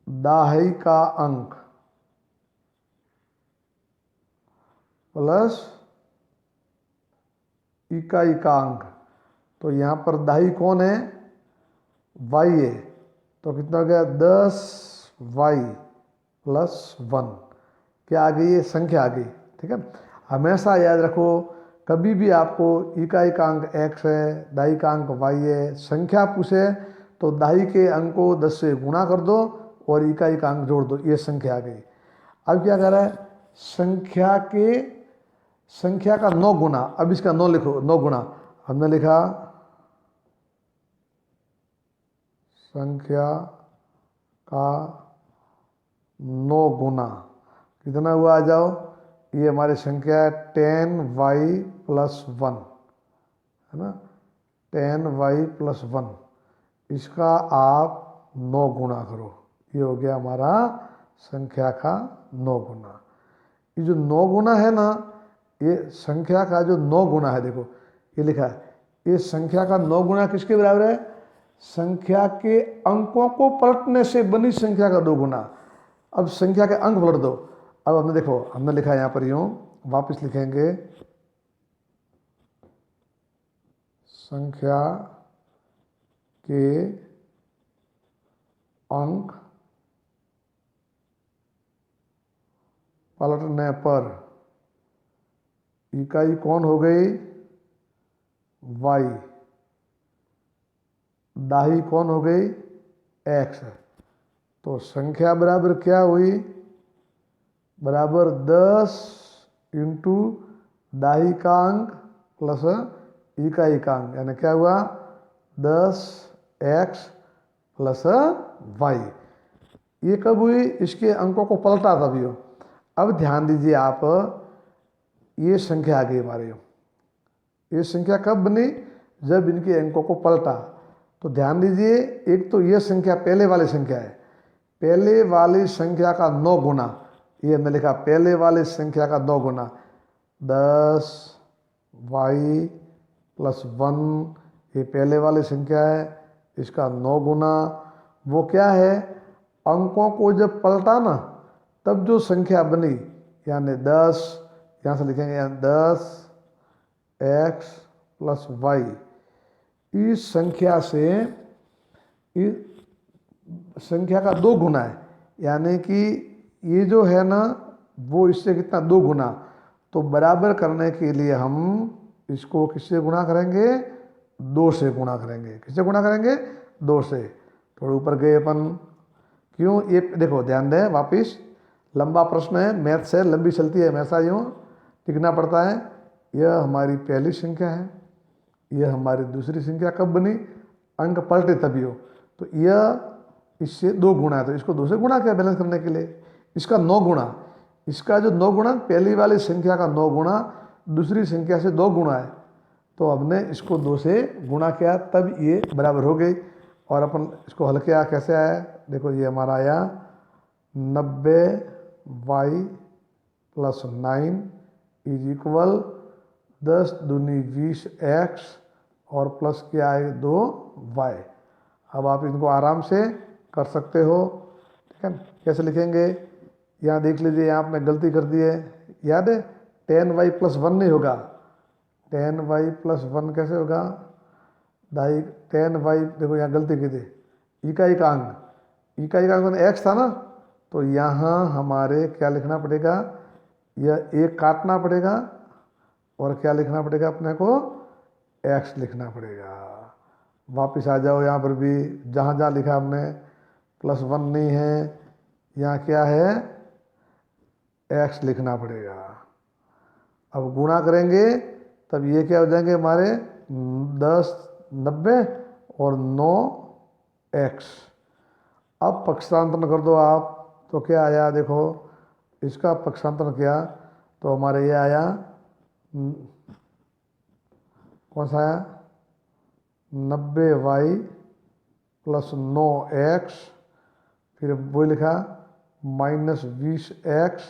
Speaker 1: दाही का अंक प्लस इकाई का अंक। तो यहाँ पर दाही कौन है, y है, तो कितना हो गया, 10y प्लस 1। क्या आ गई, ये संख्या आ गई। ठीक है, हमेशा याद रखो, कभी भी आपको इकाई का अंक x है, दाही का अंक y है, संख्या पूछे तो दाही के अंक को 10 से गुणा कर दो और इकाई का अंक जोड़ दो, ये संख्या आ गई। अब क्या कर रहा है, संख्या का 9 गुना। अब इसका 9 लिखो, 9 गुना। हमने लिखा संख्या का 9 गुना कितना हुआ, आ जाओ, ये हमारी संख्या है 10y प्लस 1 है ना, 10y प्लस 1। इसका आप 9 गुना करो, ये हो गया हमारा संख्या का 9 गुना। ये जो 9 गुना है ना, ये संख्या का जो 9 गुना है, देखो ये लिखा है, ये संख्या का 9 गुना किसके बराबर है, संख्या के अंकों को पलटने से बनी संख्या का 2 गुना। अब संख्या के अंक पलट दो। अब हमने देखो, हमने लिखा है यहाँ पर यूँ, वापस लिखेंगे, संख्या के अंक पलटने पर इकाई कौन हो गई, y, दाही कौन हो गई, x। तो संख्या बराबर क्या हुई, बराबर 10 इंटू दाही का अंक प्लस इकाई का अंक, यानी क्या हुआ, 10x प्लस y। ये कब हुई, इसके अंकों को पलटा तभी हो। अब ध्यान दीजिए आप, ये संख्या आ गई हमारे, ये संख्या कब बनी, जब इनके अंकों को पलटा। तो ध्यान दीजिए, एक तो ये संख्या पहले वाली संख्या है, पहले वाली संख्या का 9 गुना, ये हमने लिखा पहले वाली संख्या का 9 गुना, 10y प्लस 1, ये पहले वाली संख्या है, इसका 9 गुना। वो क्या है, अंकों को जब पलटा ना, तब जो संख्या बनी, यानी 10, यहाँ से लिखेंगे 10x प्लस y, इस संख्या से इस संख्या का 2 गुना है, यानी कि ये जो है ना, वो इससे कितना, 2 गुना। तो बराबर करने के लिए हम इसको किससे गुणा करेंगे, 2 से गुणा करेंगे। किससे गुणा करेंगे, 2 से। थोड़े ऊपर गए अपन, क्यों, ये देखो ध्यान दें, वापिस लंबा प्रश्न है, मैथ्स है, लंबी चलती है, हमेशा यूँ टिकना पड़ता है। यह हमारी पहली संख्या है, यह हमारी दूसरी संख्या कब बनी, अंक पलटे तभी हो। तो यह इससे 2 गुना है, तो इसको 2 से गुणा किया बैलेंस करने के लिए। इसका 9 गुना, इसका जो 9 गुना, पहली वाली संख्या का 9 गुना, दूसरी संख्या से 2 गुणा है, तो हमने इसको 2 से गुणा किया तब ये बराबर हो गई। और अपन इसको हल किया, कैसे आया, देखो ये हमारा आया 90y + 9 इज इक्वल 10 दूनी 20x और प्लस क्या है 2y। अब आप इनको आराम से कर सकते हो, ठीक है। कैसे लिखेंगे, यहाँ देख लीजिए, यहाँ आपने गलती कर दी है, याद है 10y + 1 नहीं होगा, 10y + 1 कैसे होगा, 10y, देखो यहाँ गलती की थी, इकाई एक्स था ना, तो यहाँ हमारे क्या लिखना पड़ेगा, यह एक काटना पड़ेगा और क्या लिखना पड़ेगा अपने को, एक्स लिखना पड़ेगा। वापस आ जाओ, यहाँ पर भी जहाँ जहाँ लिखा हमने +1 नहीं है, यहाँ क्या है एक्स लिखना पड़ेगा। अब गुणा करेंगे तब ये क्या हो जाएंगे हमारे 10 90 और 9 एक्स। अब पक्षांतरण कर दो आप, तो क्या आया, देखो इसका पक्षांतरण किया तो हमारे ये आया, कौन सा आया, 90y + 9x, फिर वो लिखा -20x,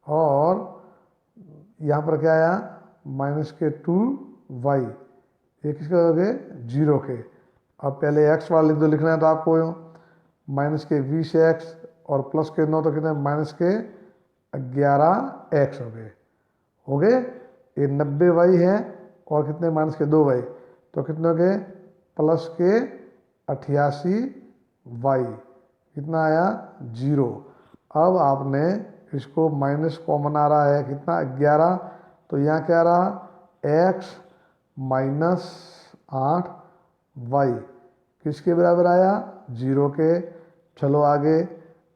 Speaker 1: और यहाँ पर क्या आया -2y, ये किसके हो गए 0 के। अब पहले x वाला लिख दो, लिखना है तो आपको -20x और +9, तो कितने -11x हो गए। ये 90y है और कितने -2y, तो कितने हो गए +88y, कितना आया 0। अब आपने इसको माइनस कॉमन आ रहा है, कितना 11, तो यहाँ क्या रहा x - 8y, किसके बराबर आया 0 के। चलो आगे,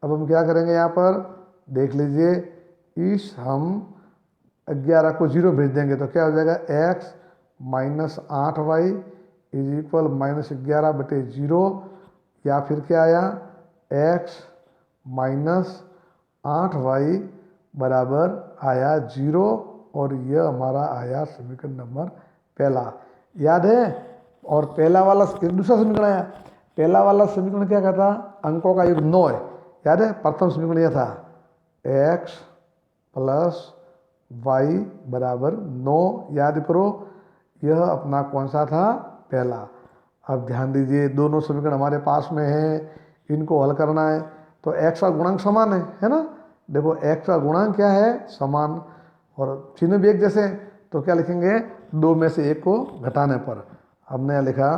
Speaker 1: अब हम क्या करेंगे, यहाँ पर देख लीजिए, इस हम 11 को 0 भेज देंगे तो क्या हो जाएगा, x - 8y इज इक्वल -11/0, या फिर क्या आया x - 8y बराबर आया 0, और यह हमारा आया समीकरण नंबर पहला, याद है। और पहला वाला एक दूसरा समीकरण आया, पहला वाला समीकरण क्या कहता, अंकों का योग 9 है, याद है। प्रथम समीकरण यह था x + y बराबर 9, याद करो, यह अपना कौन सा था, पहला। अब ध्यान दीजिए, दोनों समीकरण हमारे पास में हैं, इनको हल करना है, तो x का गुणांक समान है ना। देखो x का गुणांक क्या है, समान, और चिन्ह भी एक जैसे, तो क्या लिखेंगे, 2 में से 1 को घटाने पर। हमने यहाँ लिखा,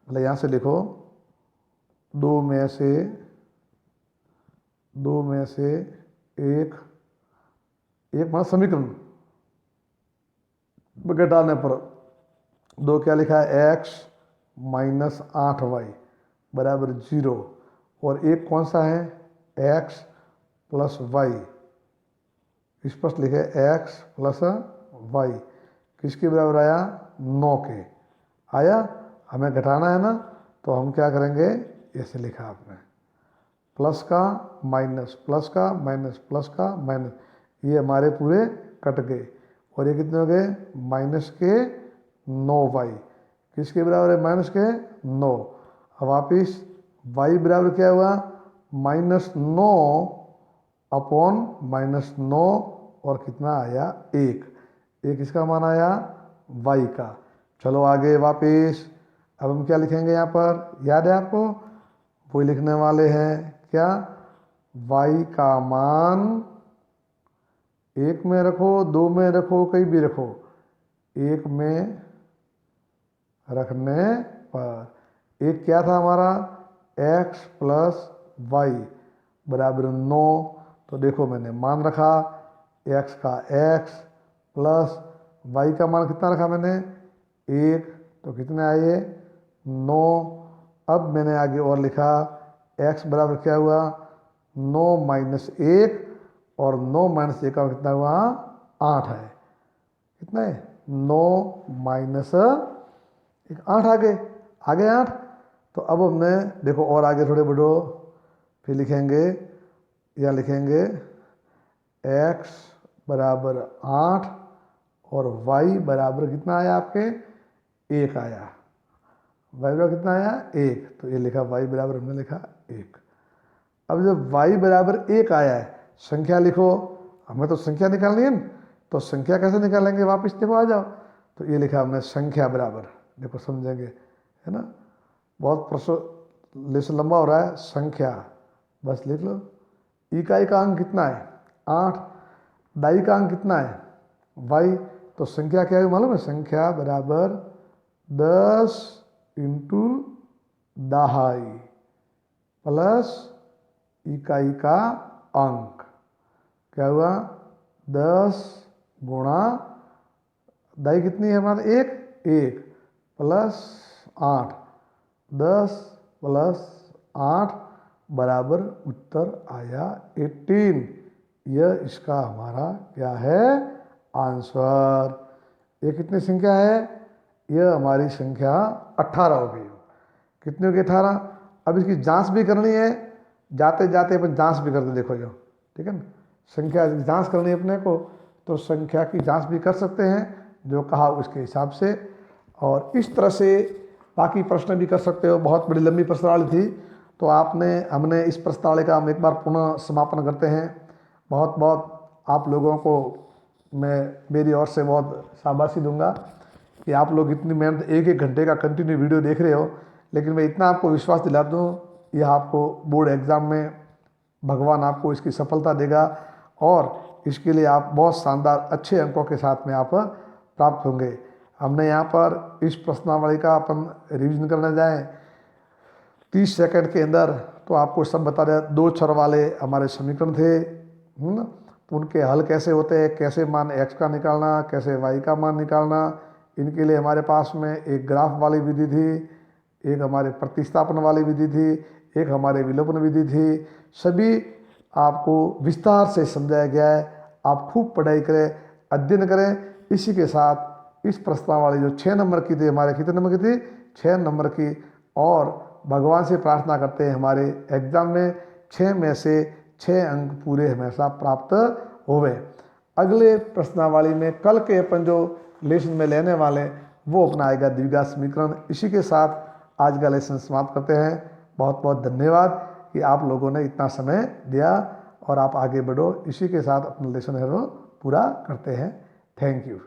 Speaker 1: मतलब यहाँ से लिखो 2 में से 1 मतलब समीकरण घटाने पर 2 क्या लिखा है, x - 8y बराबर 0, और एक कौन सा है x + y, स्पष्ट लिखे x + y, किसके बराबर आया 9 के आया। हमें घटाना है ना, तो हम क्या करेंगे, ऐसे लिखा आपने, प्लस का माइनस, प्लस का माइनस, प्लस का माइनस, ये हमारे पूरे कट गए, और ये कितने हो गए -9y, किसके बराबर है -9। अब वापिस y बराबर क्या हुआ -9/-9, और कितना आया 1, इसका मान आया y का। चलो आगे वापिस, अब हम क्या लिखेंगे यहाँ पर, याद है आपको, वो लिखने वाले हैं क्या, y का मान 1 में रखो, 2 में रखो, कहीं भी रखो, 1 में रखने पर एक क्या था हमारा x + y बराबर 9, तो देखो मैंने मान रखा x का x प्लस y का मान कितना रखा मैंने 1, तो कितने आए 9। अब मैंने आगे और लिखा x बराबर क्या हुआ 9 - 1, और 9 - 1 का कितना हुआ 8 है, कितना है 9 - 1 8 आगे 8। तो अब हमने देखो और आगे थोड़े बढ़ो, फिर लिखेंगे, या लिखेंगे x बराबर 8 और y बराबर कितना आया आपके 1 आया। y बराबर कितना आया 1, तो ये लिखा y बराबर हमने लिखा 1। अब जब y बराबर 1 आया है, संख्या लिखो, हमें तो संख्या निकालनी है ना, तो संख्या कैसे निकालेंगे, वापस देखो आ जाओ। तो ये लिखा हमने संख्या बराबर, देखो समझेंगे है ना, बहुत प्रश्न लेसन लंबा हो रहा है। संख्या बस लिख लो। इकाई का अंक कितना है 8, दाई का अंक कितना है y, तो संख्या क्या है मालूम है, संख्या बराबर 10 इंटू दहाई प्लस इकाई का अंक, क्या हुआ 10 गुणा दाई कितनी है हमारा 1 प्लस 8, 10 प्लस 8 बराबर उत्तर आया 18। यह इसका हमारा क्या है आंसर। ये कितनी संख्या है, यह हमारी संख्या 18 हो गई। कितनी हो गई 18। अब इसकी जांच भी करनी है, जाते जाते अपन जांच भी करते देखो यो, ठीक है ना, संख्या की जांच करनी है अपने को, तो संख्या की जांच भी कर सकते हैं जो कहा उसके हिसाब से। और इस तरह से बाकी प्रश्न भी कर सकते हो। बहुत बड़ी लंबी प्रश्नावली थी, तो हमने इस प्रश्नावली का हम एक बार पुनः समापन करते हैं। बहुत बहुत आप लोगों को मैं मेरी ओर से बहुत शाबाशी दूंगा कि आप लोग इतनी मेहनत 1-1 घंटे का कंटिन्यू वीडियो देख रहे हो। लेकिन मैं इतना आपको विश्वास दिला दूँ, यह आपको बोर्ड एग्ज़ाम में भगवान आपको इसकी सफलता देगा और इसके लिए आप बहुत शानदार अच्छे अंकों के साथ में आप प्राप्त होंगे। हमने यहाँ पर इस प्रश्नावली का अपन रिवीजन करने जाएँ 30 सेकंड के अंदर, तो आपको सब बता दिया। 2 चर वाले हमारे समीकरण थे, तो उनके हल कैसे होते हैं, कैसे मान x का निकालना, कैसे y का मान निकालना, इनके लिए हमारे पास में एक ग्राफ वाली विधि थी, एक हमारे प्रतिस्थापन वाली विधि थी, एक हमारे विलोपन विधि थी। सभी आपको विस्तार से समझाया गया है। आप खूब पढ़ाई करें, अध्ययन करें। इसी के साथ इस प्रश्नावली जो 6 नंबर की थी, हमारे कितने नंबर की थी 6 नंबर की, और भगवान से प्रार्थना करते हैं हमारे एग्जाम में 6 में से 6 अंक पूरे हमेशा प्राप्त होवे। अगले प्रश्नावली में कल के अपन जो लेसन में लेने वाले वो अपना आएगा द्विघात समीकरण। इसी के साथ आज का लेसन समाप्त करते हैं। बहुत बहुत धन्यवाद कि आप लोगों ने इतना समय दिया और आप आगे बढ़ो। इसी के साथ अपना लेसन है वो पूरा करते हैं। Thank you.